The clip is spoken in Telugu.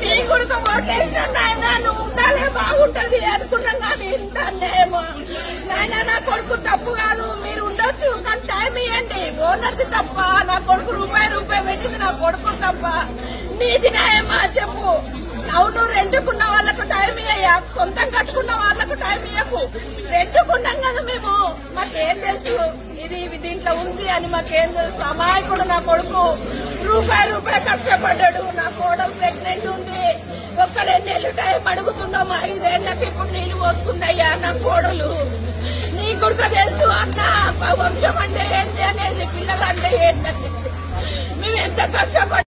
నీ కొడుకు ఓటేసిన నాయన నువ్వు ఉండాలే బాగుంటది అనుకున్నాం కానీ ఇంత అన్యాయమో నాయన. నా కొడుకు తప్పు కాదు, మీరు ఉండొచ్చు కానీ టైం ఇవ్వండి. ఓనర్ది తప్ప, నా కొడుకు రూపాయి పెట్టింది నా కొడుకు తప్ప. నీది న్యాయమా చెప్పు. అవును, రెండుకున్న వాళ్ళకు టైం ఇయ్యా, సొంతం కట్టుకున్న వాళ్ళకు టైం ఇయ్యకు. రెండుకున్నాం కదా మేము, మాకేం తెలుసు ఇది దీంట్లో ఉంది అని మాకేం తెలుసు. అమాయకుడు నా కొడుకు రూపాయి కష్టపడ్డాడు. నా కోడలు ప్రెగ్నెంట్ ఉంది, ఒక్క 2 నెలలు టైం అడుగుతున్నాము. 5 ఏళ్ళకి ఇప్పుడు నీళ్లు పోసుకుందయ్యా నా కోడలు. నీ కొడుకు తెలుసు అన్న వంశం అంటే ఏంటి అనేది, పిల్లలు అంటే ఏంటనేది. మేము ఎంత కష్టపడ్డా